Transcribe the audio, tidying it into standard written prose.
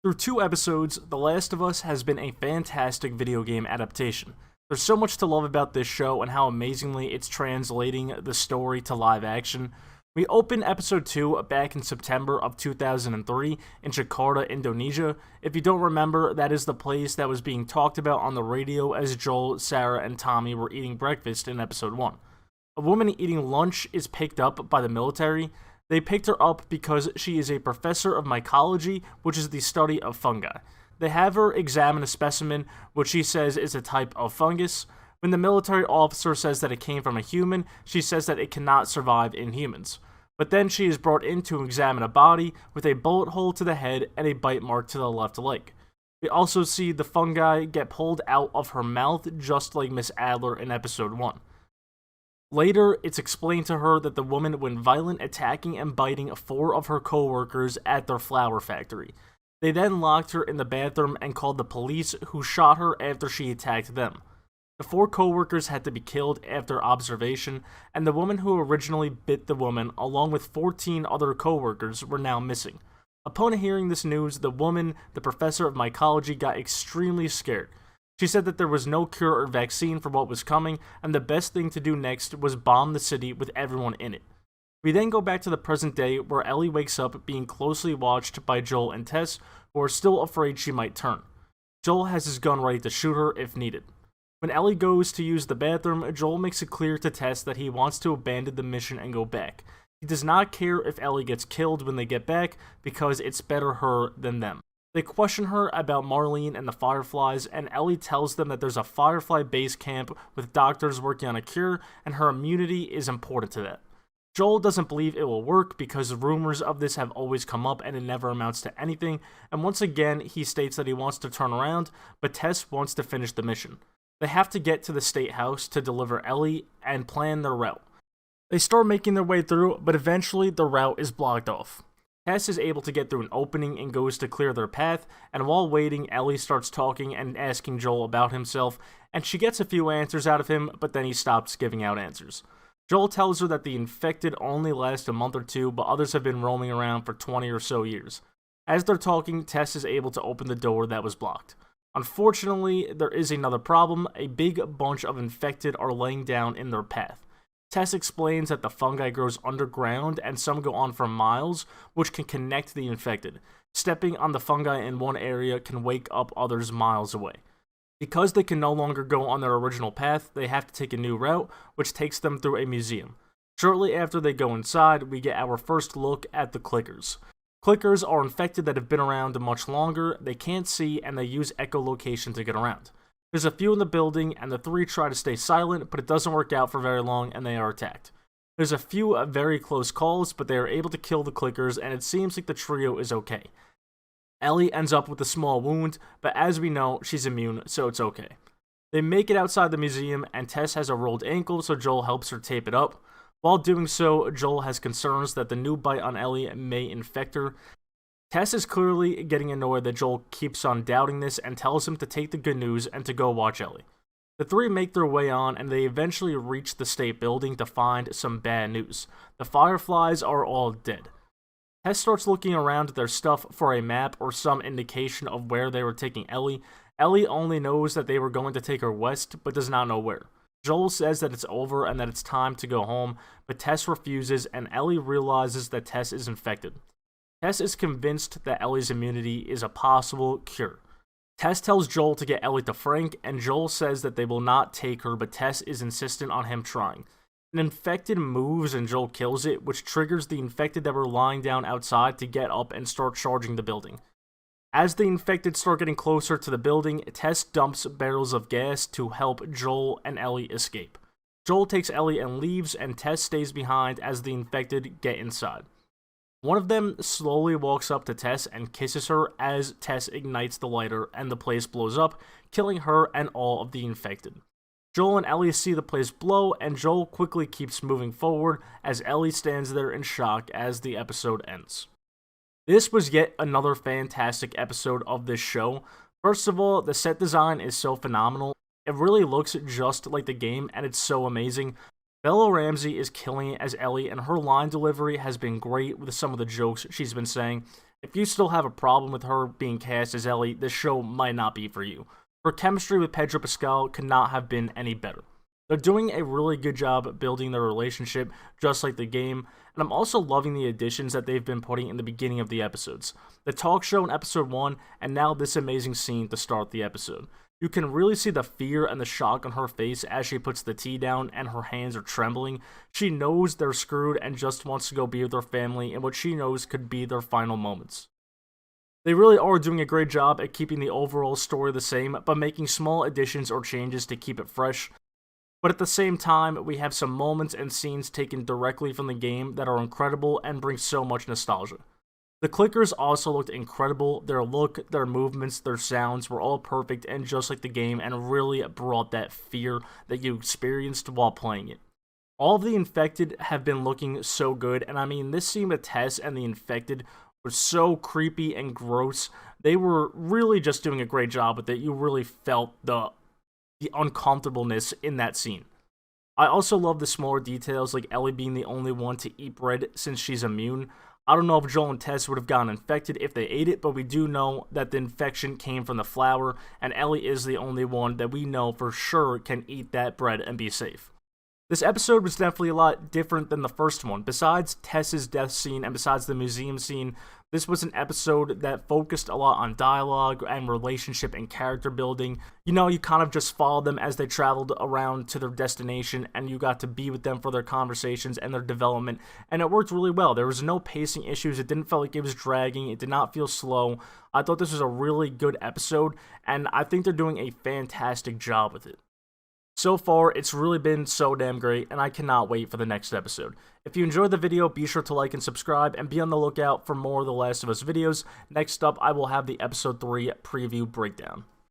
Through 2 episodes, The Last of Us has been a fantastic video game adaptation. There's so much to love about this show and how amazingly it's translating the story to live action. We opened episode 2 back in September of 2003 in Jakarta, Indonesia. If you don't remember, that is the place that was being talked about on the radio as Joel, Sarah, and Tommy were eating breakfast in episode 1. A woman eating lunch is picked up by the military. They picked her up because she is a professor of mycology, which is the study of fungi. They have her examine a specimen, which she says is a type of fungus. When the military officer says that it came from a human, she says that it cannot survive in humans. But then she is brought in to examine a body with a bullet hole to the head and a bite mark to the left leg. We also see the fungi get pulled out of her mouth, just like Miss Adler in episode 1. Later, it's explained to her that the woman went violent, attacking and biting 4 of her co-workers at their flower factory. They then locked her in the bathroom and called the police, who shot her after she attacked them. The 4 co-workers had to be killed after observation, and the woman who originally bit the woman, along with 14 other co-workers, were now missing. Upon hearing this news, the woman, the professor of mycology, got extremely scared. She said that there was no cure or vaccine for what was coming, and the best thing to do next was bomb the city with everyone in it. We then go back to the present day, where Ellie wakes up being closely watched by Joel and Tess, who are still afraid she might turn. Joel has his gun ready to shoot her if needed. When Ellie goes to use the bathroom, Joel makes it clear to Tess that he wants to abandon the mission and go back. He does not care if Ellie gets killed when they get back, because it's better her than them. They question her about Marlene and the Fireflies, and Ellie tells them that there's a Firefly base camp with doctors working on a cure, and her immunity is important to that. Joel doesn't believe it will work because rumors of this have always come up and it never amounts to anything, and once again he states that he wants to turn around, but Tess wants to finish the mission. They have to get to the State House to deliver Ellie and plan their route. They start making their way through, but eventually the route is blocked off. Tess is able to get through an opening and goes to clear their path, and while waiting, Ellie starts talking and asking Joel about himself, and she gets a few answers out of him, but then he stops giving out answers. Joel tells her that the infected only last a month or 2, but others have been roaming around for 20 or so years. As they're talking, Tess is able to open the door that was blocked. Unfortunately, there is another problem. A big bunch of infected are laying down in their path. Tess explains that the fungi grows underground and some go on for miles, which can connect the infected. Stepping on the fungi in one area can wake up others miles away. Because they can no longer go on their original path, they have to take a new route, which takes them through a museum. Shortly after they go inside, we get our first look at the clickers. Clickers are infected that have been around much longer, they can't see, and they use echolocation to get around. There's a few in the building, and the 3 try to stay silent, but it doesn't work out for very long, and they are attacked. There's a few very close calls, but they are able to kill the clickers, and it seems like the trio is okay. Ellie ends up with a small wound, but as we know, she's immune, so it's okay. They make it outside the museum, and Tess has a rolled ankle, so Joel helps her tape it up. While doing so, Joel has concerns that the new bite on Ellie may infect her. Tess is clearly getting annoyed that Joel keeps on doubting this and tells him to take the good news and to go watch Ellie. The 3 make their way on, and they eventually reach the state building to find some bad news. The Fireflies are all dead. Tess starts looking around at their stuff for a map or some indication of where they were taking Ellie. Ellie only knows that they were going to take her west, but does not know where. Joel says that it's over and that it's time to go home, but Tess refuses, and Ellie realizes that Tess is infected. Tess is convinced that Ellie's immunity is a possible cure. Tess tells Joel to get Ellie to Frank, and Joel says that they will not take her, but Tess is insistent on him trying. An infected moves and Joel kills it, which triggers the infected that were lying down outside to get up and start charging the building. As the infected start getting closer to the building, Tess dumps barrels of gas to help Joel and Ellie escape. Joel takes Ellie and leaves, and Tess stays behind as the infected get inside. One of them slowly walks up to Tess and kisses her as Tess ignites the lighter and the place blows up, killing her and all of the infected. Joel and Ellie see the place blow, and Joel quickly keeps moving forward as Ellie stands there in shock as the episode ends. This was yet another fantastic episode of this show. First of all, the set design is so phenomenal. It really looks just like the game, and it's so amazing. Bella Ramsey is killing it as Ellie, and her line delivery has been great with some of the jokes she's been saying. If you still have a problem with her being cast as Ellie, this show might not be for you. Her chemistry with Pedro Pascal could not have been any better. They're doing a really good job building their relationship, just like the game, and I'm also loving the additions that they've been putting in the beginning of the episodes. The talk show in episode 1, and now this amazing scene to start the episode. You can really see the fear and the shock on her face as she puts the tea down and her hands are trembling. She knows they're screwed and just wants to go be with her family in what she knows could be their final moments. They really are doing a great job at keeping the overall story the same, but making small additions or changes to keep it fresh. But at the same time, we have some moments and scenes taken directly from the game that are incredible and bring so much nostalgia. The clickers also looked incredible. Their look, their movements, their sounds were all perfect and just like the game, and really brought that fear that you experienced while playing it. All of the infected have been looking so good, and I mean, this scene with Tess and the infected was so creepy and gross. They were really just doing a great job with it. You really felt the uncomfortableness in that scene. I also love the smaller details, like Ellie being the only one to eat bread since she's immune. I don't know if Joel and Tess would have gotten infected if they ate it, but we do know that the infection came from the flour, and Ellie is the only one that we know for sure can eat that bread and be safe. This episode was definitely a lot different than the first one. Besides Tess's death scene and besides the museum scene, this was an episode that focused a lot on dialogue and relationship and character building. You know, you kind of just followed them as they traveled around to their destination, and you got to be with them for their conversations and their development, and it worked really well. There was no pacing issues. It didn't feel like it was dragging. It did not feel slow. I thought this was a really good episode, and I think they're doing a fantastic job with it. So far, it's really been so damn great, and I cannot wait for the next episode. If you enjoyed the video, be sure to like and subscribe, and be on the lookout for more of The Last of Us videos. Next up, I will have the episode 3 preview breakdown.